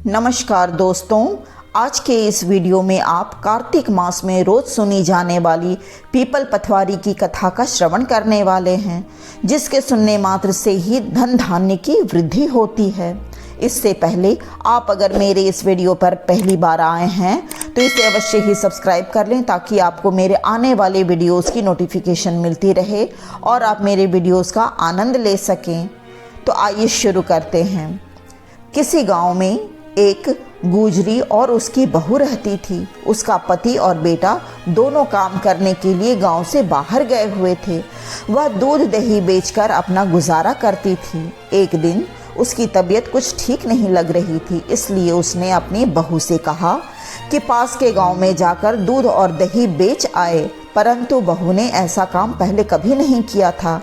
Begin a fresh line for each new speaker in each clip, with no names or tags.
नमस्कार दोस्तों, आज के इस वीडियो में आप कार्तिक मास में रोज सुनी जाने वाली पीपल पथवारी की कथा का श्रवण करने वाले हैं, जिसके सुनने मात्र से ही धन धान्य की वृद्धि होती है। इससे पहले आप अगर मेरे इस वीडियो पर पहली बार आए हैं तो इसे अवश्य ही सब्सक्राइब कर लें, ताकि आपको मेरे आने वाले वीडियोस की नोटिफिकेशन मिलती रहे और आप मेरे वीडियोस का आनंद ले सकें। तो आइए शुरू करते हैं। किसी गांव में एक गुजरी और उसकी बहू रहती थी। उसका पति और बेटा दोनों काम करने के लिए गांव से बाहर गए हुए थे। वह दूध दही बेचकर अपना गुजारा करती थी। एक दिन उसकी तबीयत कुछ ठीक नहीं लग रही थी, इसलिए उसने अपनी बहू से कहा कि पास के गांव में जाकर दूध और दही बेच आए। परंतु बहू ने ऐसा काम पहले कभी नहीं किया था,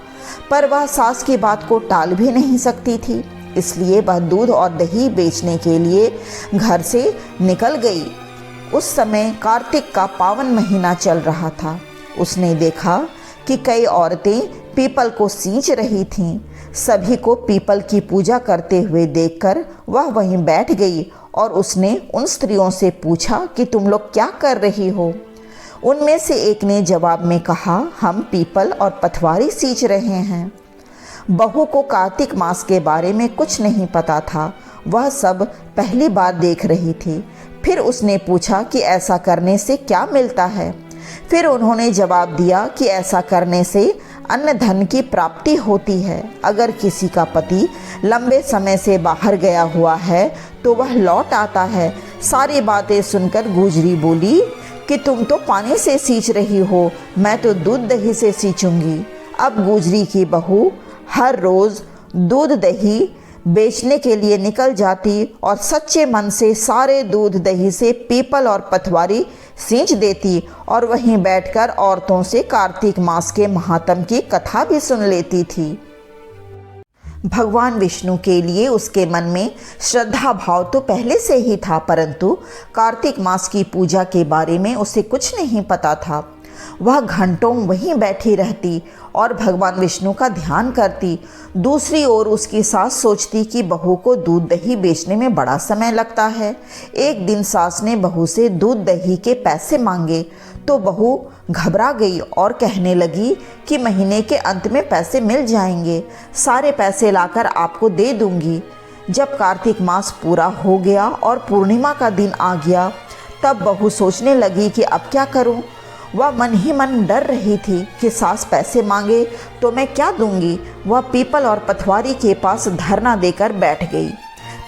पर वह सास की बात को टाल भी नहीं सकती थी, इसलिए वह दूध और दही बेचने के लिए घर से निकल गई। उस समय कार्तिक का पावन महीना चल रहा था। उसने देखा कि कई औरतें पीपल को सींच रही थीं। सभी को पीपल की पूजा करते हुए देखकर वह वहीं बैठ गई और उसने उन स्त्रियों से पूछा कि तुम लोग क्या कर रही हो। उनमें से एक ने जवाब में कहा, हम पीपल और पथवारी सींच रहे हैं। बहू को कार्तिक मास के बारे में कुछ नहीं पता था, वह सब पहली बार देख रही थी। फिर उसने पूछा कि ऐसा करने से क्या मिलता है। फिर उन्होंने जवाब दिया कि ऐसा करने से अन्न धन की प्राप्ति होती है। अगर किसी का पति लंबे समय से बाहर गया हुआ है तो वह लौट आता है। सारी बातें सुनकर गुजरी बोली कि तुम तो पानी से सींच रही हो, मैं तो दूध दही से सींचूंगी। अब गुजरी की बहू हर रोज दूध दही बेचने के लिए निकल जाती और सच्चे मन से सारे दूध दही से पीपल और पथवारी सींच देती और वहीं बैठकर औरतों से कार्तिक मास के महात्म की कथा भी सुन लेती थी। भगवान विष्णु के लिए उसके मन में श्रद्धा भाव तो पहले से ही था, परंतु कार्तिक मास की पूजा के बारे में उसे कुछ नहीं पता था। वह घंटों वहीं बैठी रहती और भगवान विष्णु का ध्यान करती। दूसरी ओर उसकी सास सोचती कि बहू को दूध दही बेचने में बड़ा समय लगता है। एक दिन सास ने बहू से दूध दही के पैसे मांगे तो बहू घबरा गई और कहने लगी कि महीने के अंत में पैसे मिल जाएंगे, सारे पैसे लाकर आपको दे दूंगी। जब कार्तिक मास पूरा हो गया और पूर्णिमा का दिन आ गया, तब बहू सोचने लगी कि अब क्या करूं। वह मन ही मन डर रही थी कि सास पैसे मांगे तो मैं क्या दूंगी। वह पीपल और पथवारी के पास धरना देकर बैठ गई।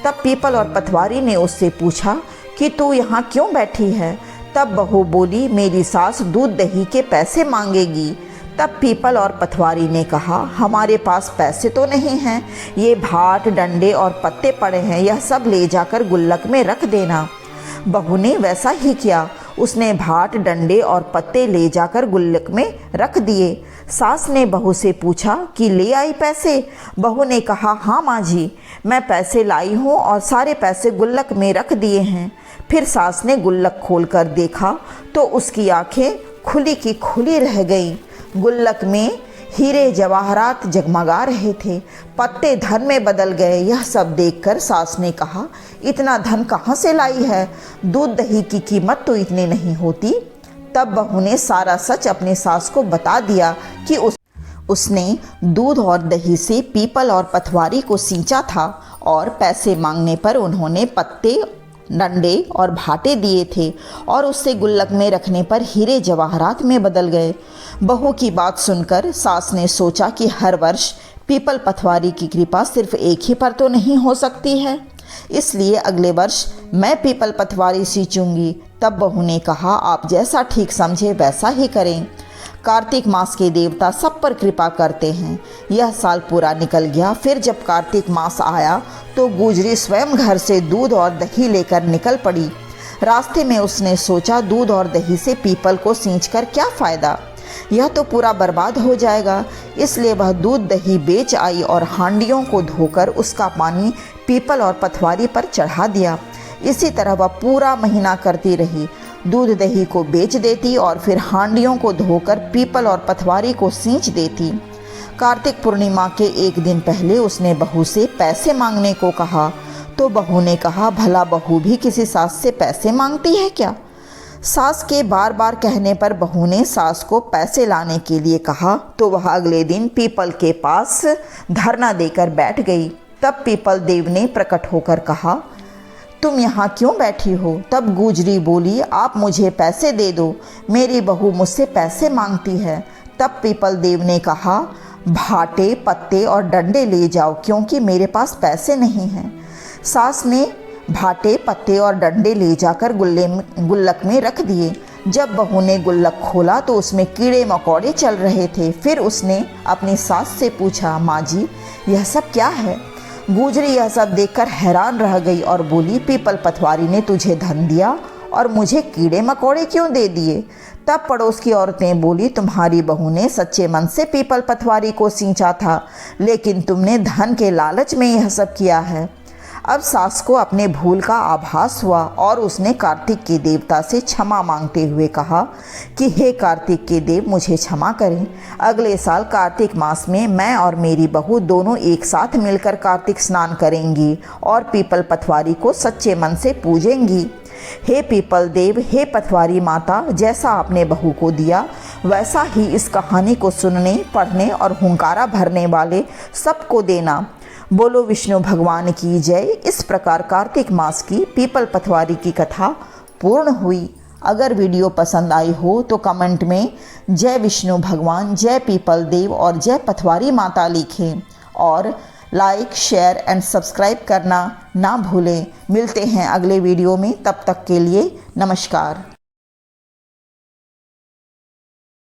तब पीपल और पथवारी ने उससे पूछा कि तू यहाँ क्यों बैठी है। तब बहू बोली, मेरी सास दूध दही के पैसे मांगेगी। तब पीपल और पथवारी ने कहा, हमारे पास पैसे तो नहीं हैं, ये भाट डंडे और पत्ते पड़े हैं, यह सब ले जाकर गुल्लक में रख देना। बहू ने वैसा ही किया। उसने भाट डंडे और पत्ते ले जाकर गुल्लक में रख दिए। सास ने बहू से पूछा कि ले आई पैसे। बहू ने कहा, हाँ माँ जी, मैं पैसे लाई हूँ और सारे पैसे गुल्लक में रख दिए हैं। फिर सास ने गुल्लक खोलकर देखा तो उसकी आंखें खुली की खुली रह गईं। गुल्लक में हीरे जवाहरात जगमगा रहे थे, पत्ते धन में बदल गए। यह सब देखकर सास ने कहा, इतना धन कहाँ से लाई है, दूध दही की कीमत तो इतनी नहीं होती। तब बहू ने सारा सच अपने सास को बता दिया कि उसने दूध और दही से पीपल और पथवारी को सींचा था और पैसे मांगने पर उन्होंने पत्ते डंडे और भाटे दिए थे और उससे गुल्लक में रखने पर हीरे जवाहरात में बदल गए। बहू की बात सुनकर सास ने सोचा कि हर वर्ष पीपल पथवारी की कृपा सिर्फ एक ही पर तो नहीं हो सकती है, इसलिए अगले वर्ष मैं पीपल पथवारी सींचूंगी। तब बहू ने कहा, आप जैसा ठीक समझे वैसा ही करें। कार्तिक मास के देवता सब पर कृपा करते हैं। यह साल पूरा निकल गया। फिर जब कार्तिक मास आया तो गुजरी स्वयं घर से दूध और दही लेकर निकल पड़ी। रास्ते में उसने सोचा, दूध और दही से पीपल को सींचकर क्या फ़ायदा, यह तो पूरा बर्बाद हो जाएगा। इसलिए वह दूध दही बेच आई और हांडियों को धोकर उसका पानी पीपल और पथवारी पर चढ़ा दिया। इसी तरह वह पूरा महीना करती रही। दूध दही को बेच देती और फिर हांडियों को धोकर पीपल और पथवारी को सींच देती। कार्तिक पूर्णिमा के एक दिन पहले उसने बहू से पैसे मांगने को कहा तो बहू ने कहा, भला बहू भी किसी सास से पैसे मांगती है क्या? सास के बार बार कहने पर बहू ने सास को पैसे लाने के लिए कहा तो वह अगले दिन पीपल के पास धरना देकर बैठ गई। तब पीपल देव ने प्रकट होकर कहा, तुम यहाँ क्यों बैठी हो? तब गुजरी बोली, आप मुझे पैसे दे दो, मेरी बहू मुझसे पैसे मांगती है। तब पीपल देव ने कहा, भाटे पत्ते और डंडे ले जाओ, क्योंकि मेरे पास पैसे नहीं हैं। सास ने भाटे पत्ते और डंडे ले जाकर गुल्लक में रख दिए। जब बहू ने गुल्लक खोला तो उसमें कीड़े मकोड़े चल रहे थे। फिर उसने अपनी सास से पूछा, माँ जी यह सब क्या है? गुजरी यह सब देखकर हैरान रह गई और बोली, पीपल पटवारी ने तुझे धन दिया और मुझे कीड़े मकोड़े क्यों दे दिए? तब पड़ोस की औरतें बोली, तुम्हारी बहू ने सच्चे मन से पीपल पटवारी को सींचा था, लेकिन तुमने धन के लालच में यह सब किया है। अब सास को अपने भूल का आभास हुआ और उसने कार्तिक के देवता से क्षमा मांगते हुए कहा कि हे कार्तिक के देव, मुझे क्षमा करें। अगले साल कार्तिक मास में मैं और मेरी बहू दोनों एक साथ मिलकर कार्तिक स्नान करेंगी और पीपल पटवारी को सच्चे मन से पूजेंगी। हे पीपल देव, हे पटवारी माता, जैसा आपने बहू को दिया वैसा ही इस कहानी को सुनने, पढ़ने और हुंकारा भरने वाले सबको देना। बोलो विष्णु भगवान की जय। इस प्रकार कार्तिक मास की पीपल पटवारी की कथा पूर्ण हुई। अगर वीडियो पसंद आई हो तो कमेंट में जय विष्णु भगवान, जय पीपल देव और जय पटवारी माता लिखें और लाइक, शेयर एंड सब्सक्राइब करना ना भूलें। मिलते हैं अगले वीडियो में, तब तक के लिए नमस्कार।